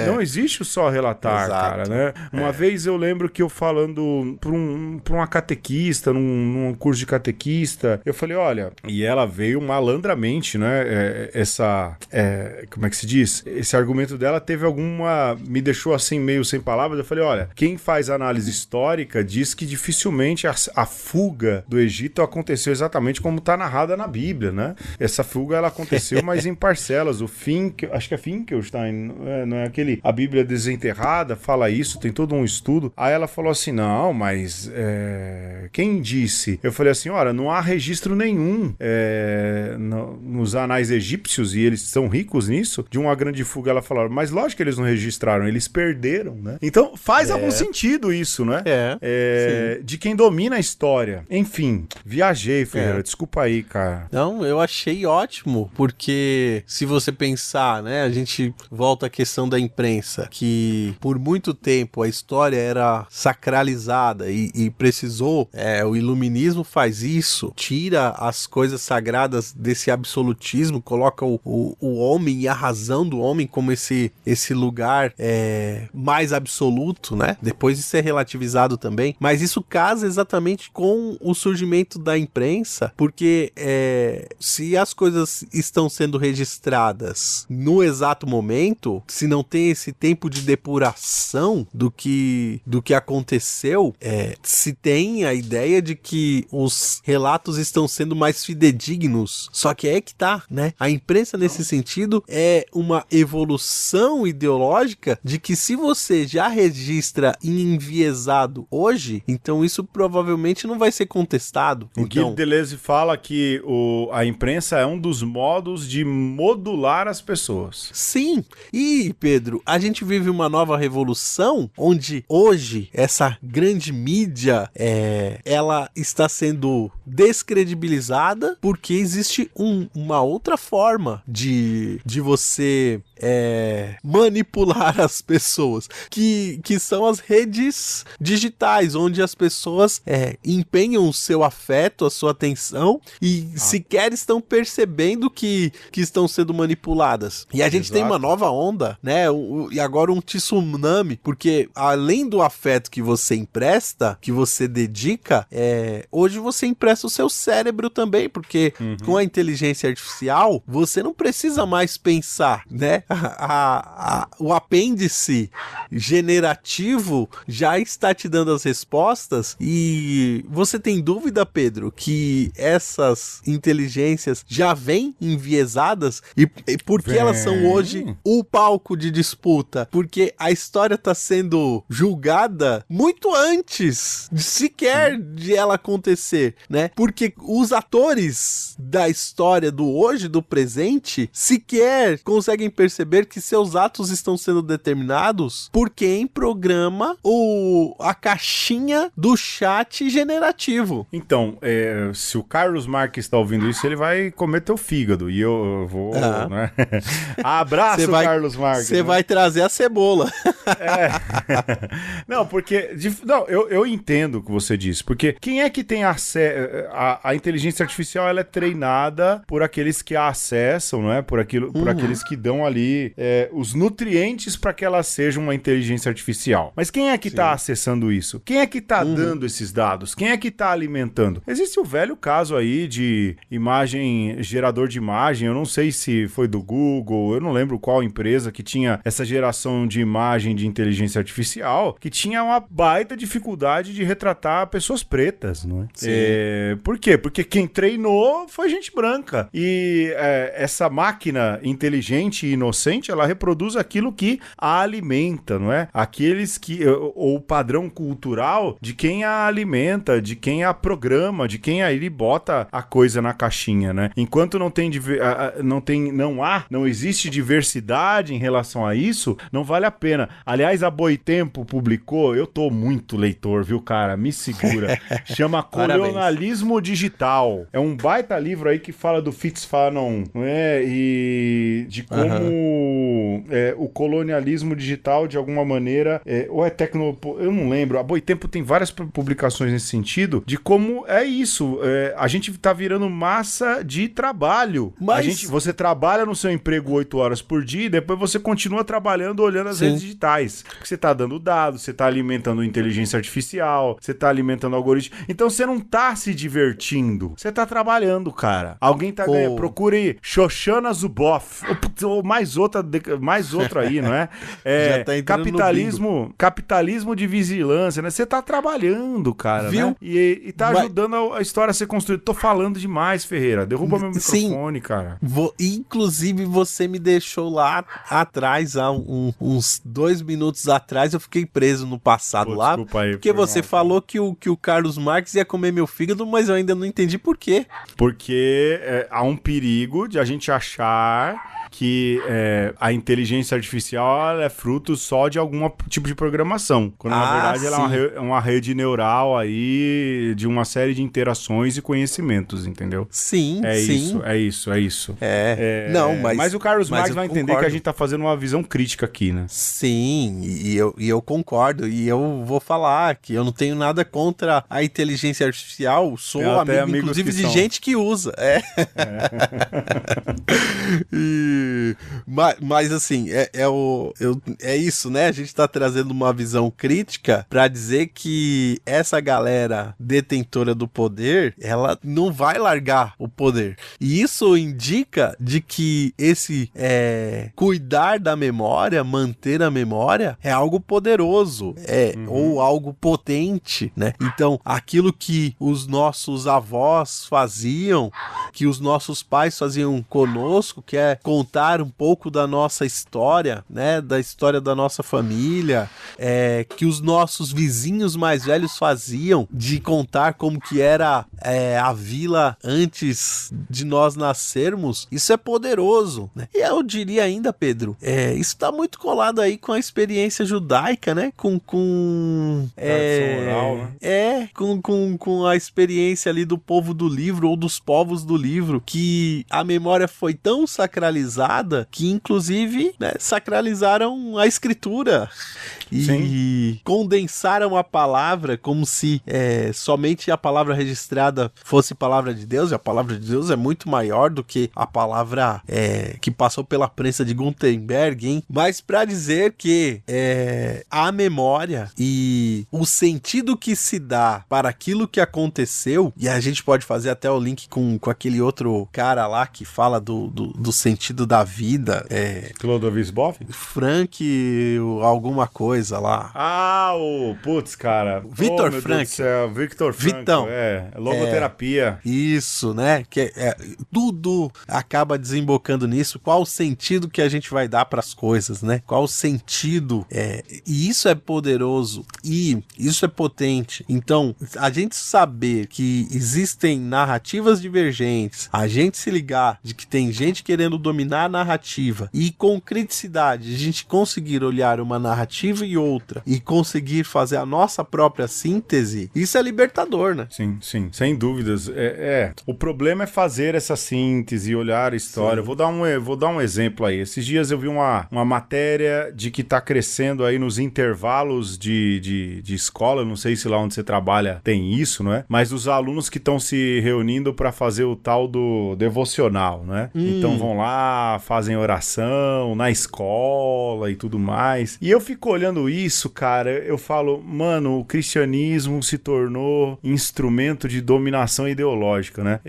Não existe o só relatar, cara, né? Uma vez eu lembro que eu falando pra uma catequista, num curso de catequista, eu falei, olha, e ela veio malandramente, né? Como é que se diz? Esse argumento dela me deixou assim meio sem palavras. Eu falei, olha, quem faz análise histórica diz que dificilmente a fuga do Egito aconteceu exatamente como está narrada na Bíblia, né? Essa fuga ela aconteceu, mas em parcelas. Acho que é Finkelstein, não é aquele, a Bíblia desenterrada fala isso, tem todo um estudo. Aí ela falou assim, não, mas quem disse? Eu falei assim, olha, não há registro nenhum nos anais egípcios, e eles são ricos nisso, de uma grande fuga. Ela falou, mas lógico que eles não registraram, eles perderam, né? Então faz algum sentido isso, né? De quem domina a história. Enfim, viajei, Ferreira, desculpa aí, cara. Não, eu achei ótimo, porque se você pensar, né, a gente volta à questão da imprensa, que por muito tempo a história era sacralizada e precisou, o iluminismo faz isso, tira as coisas sagradas desse absolutismo, coloca o homem e a razão do homem como esse lugar mais absoluto, né? Depois isso é relativizado também, mas isso casa exatamente com o surgimento da imprensa, porque se as coisas estão sendo registradas no exato momento, se não tem esse tempo de depuração do que aconteceu, se tem a ideia de que os relatos estão sendo mais fidedignos. Só que é que tá, né? A imprensa, nesse sentido, é uma evolução ideológica de que se você já registra enviesado hoje, então isso provavelmente não vai ser contestado. O Guilherme Deleuze fala que a imprensa é um dos modos de modular as pessoas. Sim. E, Pedro, a gente vive uma nova revolução onde hoje essa grande mídia ela está sendo descredibilizada porque existe uma outra forma de você manipular as pessoas, que são as redes digitais, onde as pessoas empenham o seu afeto, a sua atenção e sequer estão percebendo que estão sendo manipuladas. E a gente tem uma nova onda, né? E agora um tsunami, porque além do afeto que você empresta, que você dedica, hoje você empresta o seu cérebro também, porque com a inteligência artificial, você não precisa mais pensar, né? O apêndice generativo já está te dando as respostas. E você tem dúvida, Pedro, que essas inteligências já vêm enviesadas? E por que elas são hoje o palco de disputa? Porque a história está sendo julgada muito antes sequer de ela acontecer, né? Porque os atores da história do hoje, do presente, sequer conseguem perceber que seus atos estão sendo determinados por quem programa a caixinha do chat generativo. Então, se o Carlos Marques está ouvindo isso, ele vai comer teu fígado. E eu vou... Né? Abraço, Carlos Marques. Você vai trazer a cebola. Não, porque... eu entendo o que você disse. Porque quem é que tem acesso... A inteligência artificial, ela é treinada por aqueles que a acessam, não é? Por aqueles que dão ali os nutrientes para que ela seja uma inteligência artificial. Mas quem é que está acessando isso? Quem é que está dando esses dados? Quem é que está alimentando? Existe o velho caso aí de gerador de imagem, eu não sei se foi do Google, eu não lembro qual empresa que tinha essa geração de imagem de inteligência artificial, que tinha uma baita dificuldade de retratar pessoas pretas, não é? Por quê? Porque quem treinou foi gente branca. E essa máquina inteligente e inocente, ela reproduz aquilo que a alimenta, não é? Ou o padrão cultural de quem a alimenta, de quem a programa, de quem aí bota a coisa na caixinha, né? Enquanto não existe diversidade em relação a isso, não vale a pena. Aliás, a Boitempo publicou, eu tô muito leitor, viu, cara? Me segura. Chama Colonialismo Digital. É um baita livro aí que fala do Fitzfanon, não é? E de como o colonialismo digital, de alguma maneira, ou eu não lembro. A Boitempo tem várias publicações nesse sentido, de como é isso. A gente tá virando massa de trabalho. Você trabalha no seu emprego 8 horas por dia e depois você continua trabalhando olhando as redes digitais. Porque você tá dando dados, você tá alimentando inteligência artificial, você tá alimentando algoritmo. Então você não tá se divertindo. Você tá trabalhando, cara. Alguém tá ganhando. Procure Shoshana Zuboff. Ou mais outra aí, não é? Já tá capitalismo de vigilância, né? Você tá trabalhando, cara, viu? Né? E tá ajudando a história a ser construída. Tô falando demais, Ferreira. Derruba meu microfone, cara. Inclusive, você me deixou lá atrás, há uns 2 minutos atrás, eu fiquei preso no passado lá. Aí, porque você falou que o Carlos Marques ia comer meu fígado, mas eu ainda não entendi por quê. Porque há um perigo de a gente achar que a inteligência artificial ela é fruto só de algum tipo de programação. Quando, na verdade, ela é uma rede neural aí de uma série de interações e conhecimentos, entendeu? Sim, é isso. Não, mas o Carlos Marques vai entender concordo. que a gente tá fazendo uma visão crítica aqui, né? Sim, e eu concordo. E eu vou falar que eu não tenho nada contra a inteligência artificial. Sou amigo inclusive, de gente que usa. Mas assim, é isso, né? A gente tá trazendo uma visão crítica pra dizer que essa galera detentora do poder, ela não vai largar o poder. E isso indica de que esse cuidar da memória, manter a memória, é algo poderoso, ou algo potente, né? Então, aquilo que os nossos avós faziam, que os nossos pais faziam conosco, que é contar um pouco da nossa história, né? Da história da nossa família, que os nossos vizinhos mais velhos faziam, de contar como que era a vila antes de nós nascermos, isso é poderoso, né? E eu diria ainda, Pedro, isso tá muito colado aí com a experiência judaica, né? Com oral, né? Com a experiência ali do povo do livro, ou dos povos do livro, que a memória foi tão sacralizada que, inclusive, né, sacralizaram a escritura e condensaram a palavra como se somente a palavra registrada fosse palavra de Deus, e a palavra de Deus é muito maior do que a palavra que passou pela prensa de Gutenberg, hein? Mas para dizer que a memória e o sentido que se dá para aquilo que aconteceu, e a gente pode fazer até o link com aquele outro cara lá que fala do sentido da vida, Clodovis Boff? Frank alguma coisa lá. Cara. Victor meu Frank. Deus do céu, Victor Frank. Vitão. Logoterapia. Isso, né? Que tudo acaba desembocando nisso. Qual o sentido que a gente vai dar para as coisas, né? Qual o sentido? E isso é poderoso e isso é potente. Então, a gente saber que existem narrativas divergentes, a gente se ligar de que tem gente querendo dominar a narrativa e com criticidade a gente conseguir olhar uma narrativa e outra e conseguir fazer a nossa própria síntese, isso é libertador, né? Sim, sem dúvidas. O problema é fazer essa síntese e olhar a história. Vou dar um exemplo aí. Esses dias eu vi uma matéria de que tá crescendo aí nos intervalos de escola, não sei se lá onde você trabalha tem isso, não é? Mas os alunos que estão se reunindo para fazer o tal do devocional, né? Então vão lá, fazem oração na escola e tudo mais. E eu fico olhando isso, cara, eu falo, mano, o cristianismo se tornou instrumento de dominação ideológica, né?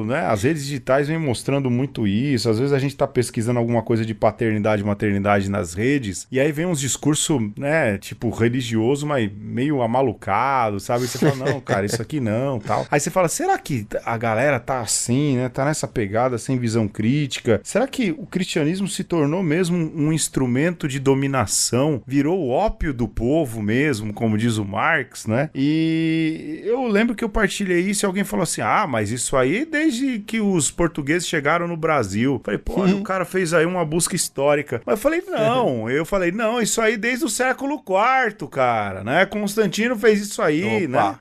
Né, as redes digitais vêm mostrando muito isso. Às vezes a gente tá pesquisando alguma coisa de paternidade e maternidade nas redes, e aí vem uns discursos, né, tipo religioso, mas meio amalucado, sabe? E você fala, não, cara, isso aqui não, tal. Aí você fala, será que a galera tá assim, né? Tá nessa pegada sem visão crítica? Será que o cristianismo se tornou mesmo um instrumento de dominação? Virou o ópio do povo mesmo, como diz o Marx, né? E eu lembro que eu partilhei isso e alguém falou assim, mas isso aí desde que os portugueses chegaram no Brasil. Falei, pô, o cara fez aí uma busca histórica. Mas eu falei, não, isso aí desde o século IV, cara, né? Constantino fez isso aí, né?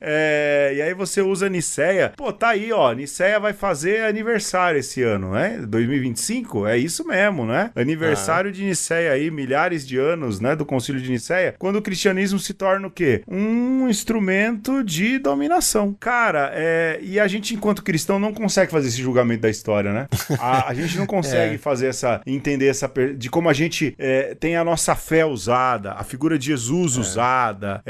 E aí você usa Nicéia. Pô, tá aí, ó, Nicéia vai fazer aniversário esse ano, né? 2025, é isso mesmo, né? Aniversário de Nicéia aí, milhares de anos, né? Do Concílio de Nicéia, quando o cristianismo se torna o quê? Um instrumento de dominação. Cara, e a gente, enquanto cristão, não consegue fazer esse julgamento da história, né? A gente não consegue fazer entender de como a gente tem a nossa fé usada, a figura de Jesus usada,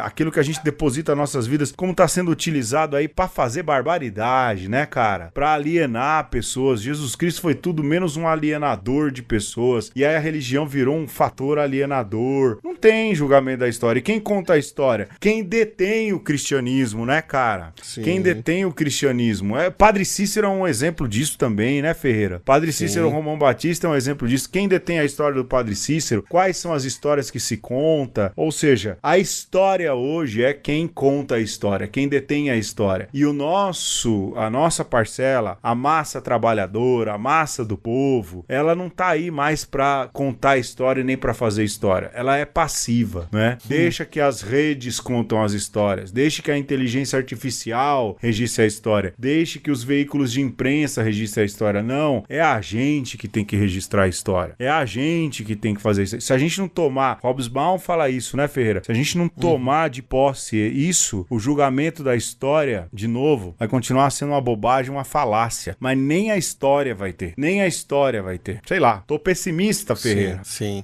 aquilo que a gente deposita nas nossas vidas, como tá sendo utilizado aí pra fazer barbaridade, né, cara? Pra alienar pessoas. Jesus Cristo foi tudo menos um alienador de pessoas, e aí a religião virou um fator alienador. Não tem julgamento da história. E quem conta a história? Quem detém o cristianismo, né, cara? Sim. Quem detém o cristianismo. Padre Cícero é um exemplo disso também, né, Ferreira? Padre Cícero Romão Batista é um exemplo disso. Quem detém a história do Padre Cícero? Quais são as histórias que se conta? Ou seja, a história hoje é quem conta a história, quem detém a história. E a nossa parcela, a massa trabalhadora, a massa do povo, ela não tá aí mais pra contar a história nem para fazer história. Ela é passiva, né? Deixa que as redes contam as histórias. Deixe que a inteligência artificial registre a história. Deixe que os veículos de imprensa registrem a história. Não, é a gente que tem que registrar a história. É a gente que tem que fazer isso. Se a gente não tomar, Hobsbawm fala isso, né, Ferreira? Se a gente não tomar de posse isso, o julgamento da história, de novo, vai continuar sendo uma bobagem, uma falácia. Mas nem a história vai ter. Nem a história vai ter. Sei lá, tô pessimista, Ferreira. Sim.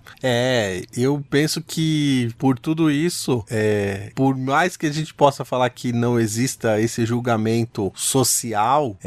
Eu penso que por tudo isso, por mais que a gente possa falar que não exista esse julgamento social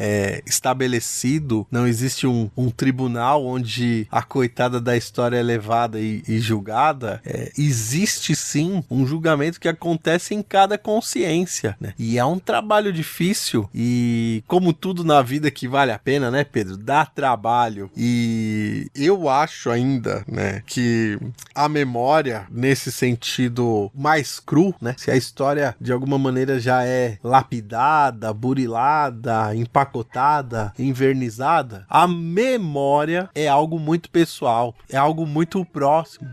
estabelecido, não existe um tribunal onde a coitada da história é levada e julgada, existe sim um julgamento que acontece em cada consciência, né? E é um trabalho difícil e, como tudo na vida que vale a pena, né, Pedro? Dá trabalho. E eu acho ainda, né, que a memória, nesse sentido mais cru, né? Se a história de alguma maneira já é lapidada, burilada, empacotada, invernizada, a memória é algo muito pessoal, é algo muito próximo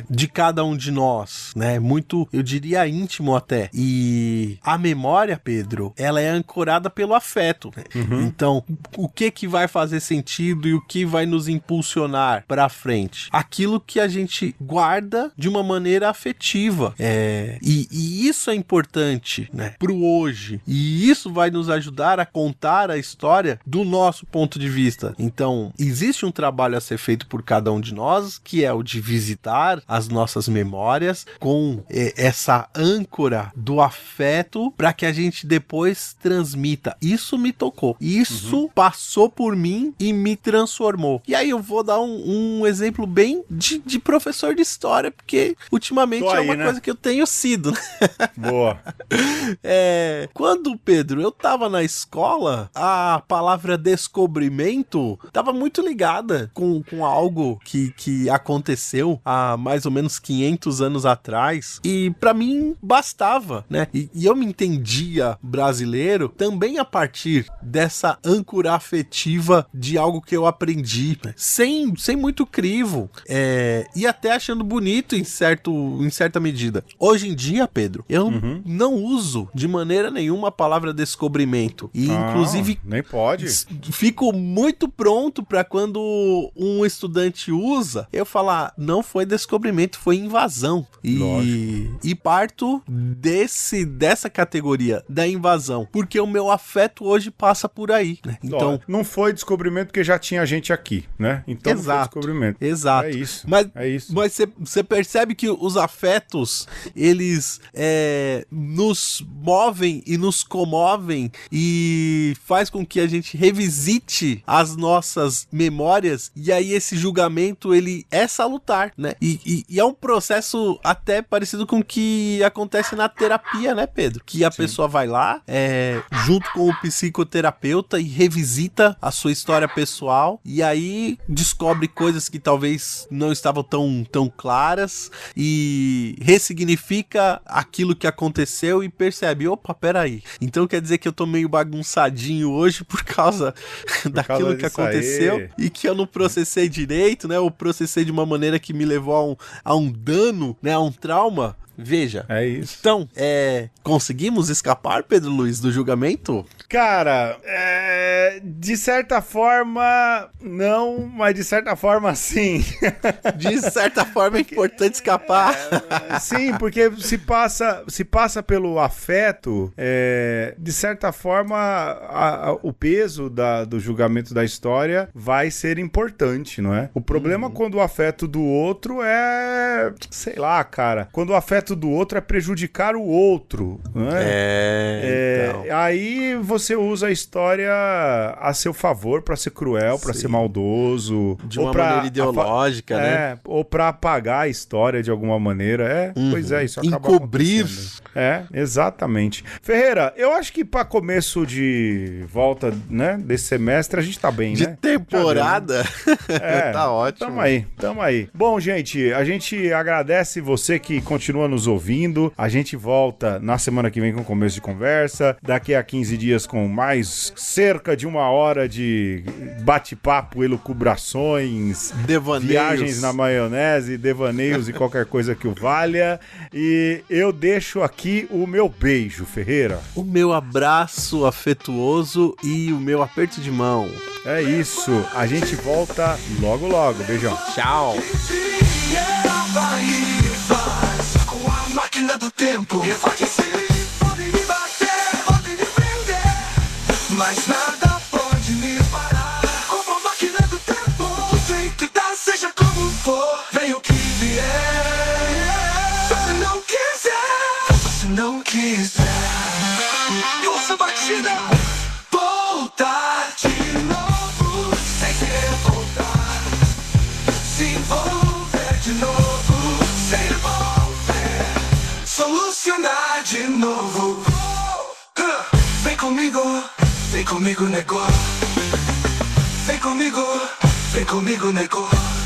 de cada um de nós, né? Muito, eu diria, íntimo até. E a memória, Pedro, ela é ancorada pelo afeto, né? Então, o que vai fazer sentido e o que vai nos impulsionar pra frente? Aquilo que a gente guarda de uma maneira afetiva. E isso é importante, né, pro hoje. E isso vai nos ajudar a contar a história do nosso ponto de vista. Então, existe um trabalho a ser feito por cada um de nós, que é o de visitar as nossas memórias com essa âncora do afeto para que a gente depois transmita. Isso me tocou. Isso passou por mim e me transformou. E aí eu vou dar um exemplo bem de professor de história, porque ultimamente é uma coisa que eu tenho sido. Boa. Quando, Pedro, eu tava na escola, a palavra descobrimento tava muito ligada com algo que aconteceu há mais ou menos 500 anos atrás, e pra mim bastava, né? E eu me entendia brasileiro também a partir dessa âncora afetiva de algo que eu aprendi, né? Sem muito crivo, e até achando bonito em certa medida. Hoje em dia, Pedro, eu não uso de maneira nenhuma a palavra descobrimento. E, inclusive, nem pode. Fico muito pronto para quando um estudante usa, eu falar, não foi descobrimento, foi invasão. E parto dessa categoria da invasão, porque o meu afeto hoje passa por aí, né? Então, não foi descobrimento porque já tinha gente aqui, né? Então não foi descobrimento. Exato. É isso. Mas você percebe que os afetos, eles nos movem e nos comovem e faz com que a gente revisite as nossas memórias, e aí esse julgamento, ele é salutar, né? E é um processo até parecido com o que acontece na terapia, né, Pedro? Que a pessoa vai lá, junto com o psicoterapeuta, e revisita a sua história pessoal, e aí descobre coisas que talvez não estavam tão claras, e ressignifica aquilo que aconteceu e percebe, opa, peraí, então quer dizer que eu tô meio bagunçadinho hoje por causa daquilo que aconteceu e que eu não processei direito, né? Ou processei de uma maneira que me levou a um dano, né? A um trauma. Veja. É isso. Então, conseguimos escapar, Pedro Luiz, do julgamento? Cara, de certa forma, não, mas de certa forma, sim. De certa forma é importante escapar. Sim, porque se passa pelo afeto, de certa forma, o peso do julgamento da história vai ser importante, não é? O problema quando o afeto do outro sei lá, cara, quando o afeto do outro é prejudicar o outro, não é? Então. Aí você usa a história a seu favor pra ser cruel, pra ser maldoso. De uma maneira ideológica, né? Ou pra apagar a história de alguma maneira. Pois é, isso acaba encobrir. Exatamente. Ferreira, eu acho que pra começo de volta, né, desse semestre, a gente tá bem, de né? Temporada? Tá ótimo. Tamo aí. Bom, gente, a gente agradece você que continua nos nos ouvindo. A gente volta na semana que vem com começo de conversa. Daqui a 15 dias com mais cerca de 1 hora de bate-papo, elucubrações, Devaneios. viagens na maionese, devaneios e qualquer coisa que o valha. E eu deixo aqui o meu beijo, Ferreira. O meu abraço afetuoso e o meu aperto de mão. É isso. A gente volta logo, logo. Beijão. Tchau. Vai e faz com a máquina do tempo. Podem me bater, podem me prender, mas nada pode me parar. Como a máquina do tempo, o jeito dá, seja como for, vem o que vier. Se não quiser, se não quiser, força batida, voltar de novo, sem se revoltar, se envolver de novo, sem revolver, solucionar de novo. Vem comigo, negócio. Vem comigo, negócio.